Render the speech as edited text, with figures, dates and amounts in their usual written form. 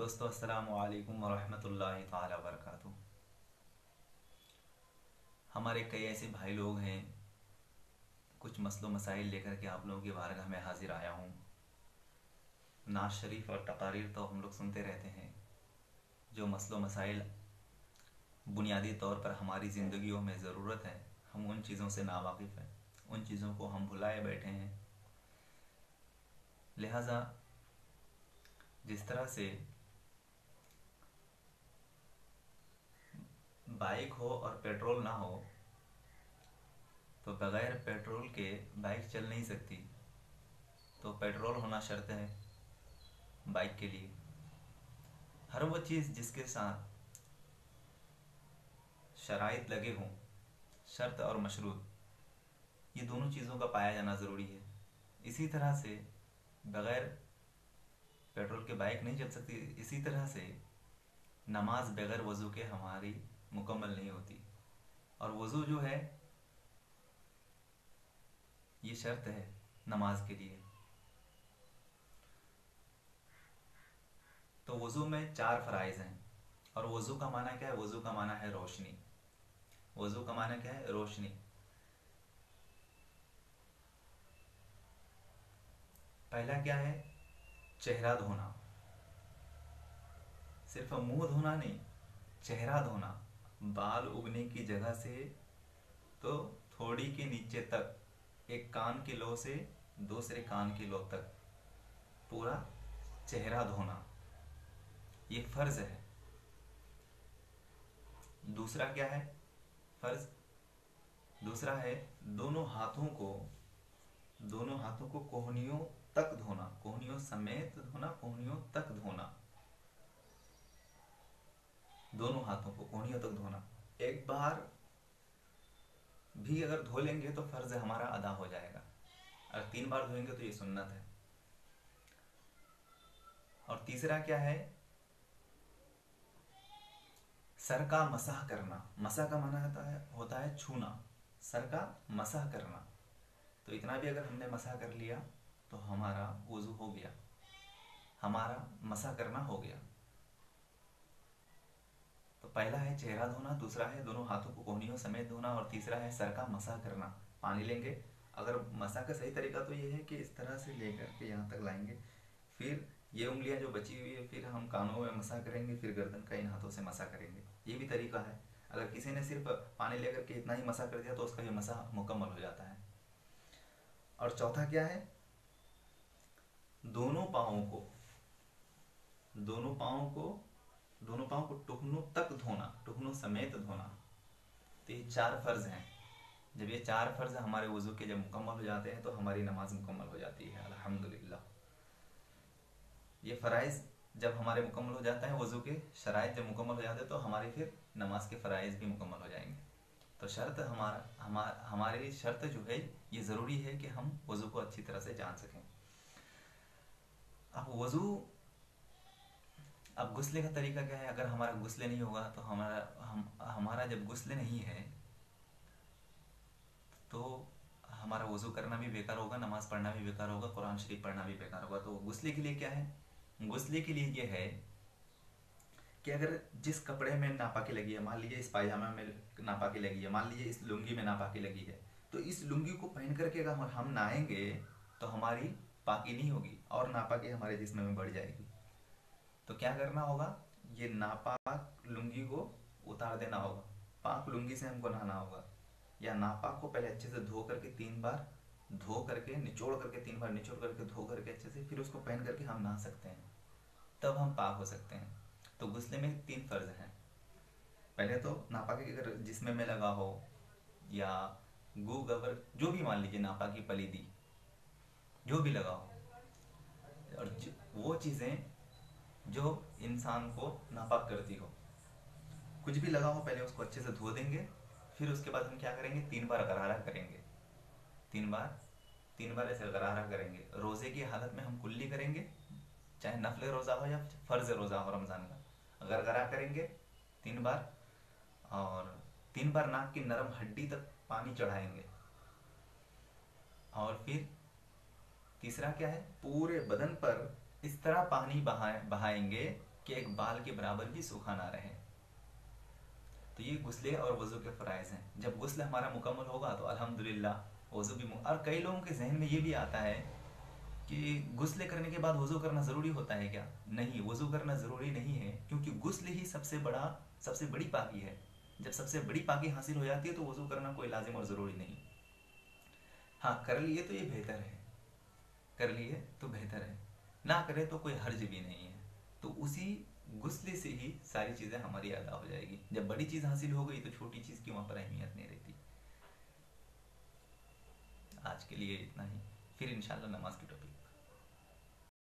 दोस्तों अस्सलामु अलैकुम वरहमतुल्लाहि ताला वबरकातुहू। हमारे कई ऐसे भाई लोग हैं, कुछ मसलो मसाइल लेकर के आप लोगों की बारगाह में हाजिर आया हूँ। नाज शरीफ और तकारीर तो हम लोग सुनते रहते हैं। जो मसलो मसाइल बुनियादी तौर पर हमारी ज़िंदगियों में ज़रूरत है, हम उन चीज़ों से नावाकिफ़ हैं, उन चीज़ों को हम भुलाए बैठे हैं। लिहाजा जिस तरह से बाइक हो और पेट्रोल ना हो तो बग़ैर पेट्रोल के बाइक चल नहीं सकती, तो पेट्रोल होना शर्त है बाइक के लिए। हर वो चीज़ जिसके साथ शराइत लगे हों, शर्त और मशरूत, ये दोनों चीज़ों का पाया जाना ज़रूरी है। इसी तरह से बग़ैर पेट्रोल के बाइक नहीं चल सकती। इसी तरह से नमाज बग़ैर वज़ू के हमारी मुकम्मल नहीं होती, और वज़ू जो है ये शर्त है नमाज के लिए। तो वज़ू में 4 फ़राइज़ हैं, और वज़ू का माना क्या है? वज़ू का माना है रोशनी। वज़ू का माना क्या है? रोशनी। पहला क्या है? चेहरा धोना। सिर्फ मुंह धोना नहीं, चेहरा धोना। बाल उगने की जगह से तो थोड़ी के नीचे तक, एक कान की लो से दूसरे कान की लो तक पूरा चेहरा धोना, ये फ़र्ज़ है। दूसरा क्या है फ़र्ज़? दूसरा है दोनों हाथों को कोहनियों तक धोना, कोहनियों समेत धोना, कोहनियों तक धोना। दोनों हाथों को कोहनियों तक धोना। एक बार भी अगर धो लेंगे तो फ़र्ज़ हमारा अदा हो जाएगा, अगर 3 बार धोएंगे तो ये सुन्नत है। और तीसरा क्या है? सर का मसाह करना। मसाह का माना होता है छूना। सर का मसाह करना। तो इतना भी अगर हमने मसाह कर लिया तो हमारा वज़ू हो गया, हमारा मसाह करना हो गया। तो पहला है चेहरा धोना, दूसरा है दोनों हाथों को कोहनियों समेत धोना, और तीसरा है सर का मसाह करना। पानी लेंगे, अगर मसाह का सही तरीका तो ये है कि इस तरह से लेकर के यहाँ तक लाएंगे, फिर ये उंगलियां जो बची हुई है फिर हम कानों में मसाह करेंगे, फिर गर्दन का इन हाथों से मसाह करेंगे। ये भी तरीका है। अगर किसी ने सिर्फ पानी लेकर के इतना ही मसाह कर दिया तो उसका ये मसाह मुकम्मल हो जाता है। और चौथा क्या है? दोनों पाँवों को दोनों पाँवों को दोनों पाँव को टुकनों तक धोना, टुकनों समेत धोना। तो ये 4 फ़र्ज़ हैं। जब ये 4 फ़र्ज़ हमारे वज़ू के जब मुकम्मल हो जाते हैं तो हमारी नमाज मुकम्मल हो जाती है, अल्हम्दुलिल्लाह। ये फ़राइज़ जब हमारे मुकम्मल हो जाता है, वज़ू के शराइत जब मुकम्मल हो जाते हैं तो हमारी फिर नमाज के फ़राइज़ भी मुकम्मल हो जाएंगे। तो शर्त हमारी शर्त जो है, ये ज़रूरी है कि हम वज़ू को अच्छी तरह से जान सकें। अब गुस्ले का तरीका क्या है? अगर हमारा गुस्ले नहीं होगा तो हमारा जब गुस्ले नहीं है तो हमारा वज़ू करना भी बेकार होगा, नमाज़ पढ़ना भी बेकार होगा, कुरान शरीफ पढ़ना भी बेकार होगा। तो गुस्ले के लिए क्या है? गुस्ले के लिए ये है कि अगर जिस कपड़े में नापाकी लगी है, मान लीजिए इस पायजामा में नापाकी लगी है, मान लीजिए इस लुंगी में नापाकी लगी है, तो इस लुंगी को पहन करके अगर हम नहाएंगे तो हमारी पाकी नहीं होगी और नापाकी हमारे जिस्म में बढ़ जाएगी। तो क्या करना होगा? ये नापाक लुंगी को उतार देना होगा, पाक लुंगी से हमको नहाना होगा। या नापाक को पहले अच्छे से धो करके 3 बार धो करके, निचोड़ करके 3 बार निचोड़ करके, धो करके अच्छे से, फिर उसको पहन करके हम नहा सकते हैं, तब हम पाक हो सकते हैं। तो गुस्ले में 3 फ़र्ज़ हैं। पहले तो नापाकी अगर जिस्म में लगा हो या गू गबर जो भी, मान लीजिए नापाकी पलीदी जो भी लगा हो, और वो चीज़ें जो इंसान को नापाक करती हो, कुछ भी लगा हो, पहले उसको अच्छे से धो देंगे। फिर उसके बाद हम क्या करेंगे? 3 बार गरारा करेंगे। 3 बार ऐसे गरारा करेंगे। रोज़े की हालत में हम कुल्ली करेंगे, चाहे नफल रोज़ा हो या फ़र्ज़ रोज़ा हो रमज़ान का, गरगरा करेंगे 3 बार। और 3 बार नाक की नरम हड्डी तक पानी चढ़ाएंगे। और फिर तीसरा क्या है? पूरे बदन पर इस तरह पानी बहाएंगे कि एक बाल के बराबर भी सूखा ना रहे। तो ये गुस्ले और वजू के फ़राइज़ हैं। जब गुस्ल हमारा मुकम्मल होगा तो अल्हम्दुलिल्लाह वजू भी और कई लोगों के जहन में ये भी आता है कि गुस्ले करने के बाद वजू करना ज़रूरी होता है क्या? नहीं, वजू करना ज़रूरी नहीं है, क्योंकि गुस्ल ही सबसे बड़ी पाकी है। जब सबसे बड़ी पाकी हासिल हो जाती है तो वजू करना कोई लाजिम और ज़रूरी नहीं। हाँ, कर लिए तो ये बेहतर है, कर लिए तो बेहतर है, ना करे तो कोई हर्ज भी नहीं है। तो उसी गुस्ले से ही सारी चीज़ें हमारी अदा हो जाएगी। जब बड़ी चीज़ हासिल हो गई तो छोटी चीज़ की वहाँ पर अहमियत नहीं रहती। आज के लिए इतना ही, फिर इंशाल्लाह नमाज की टॉपिक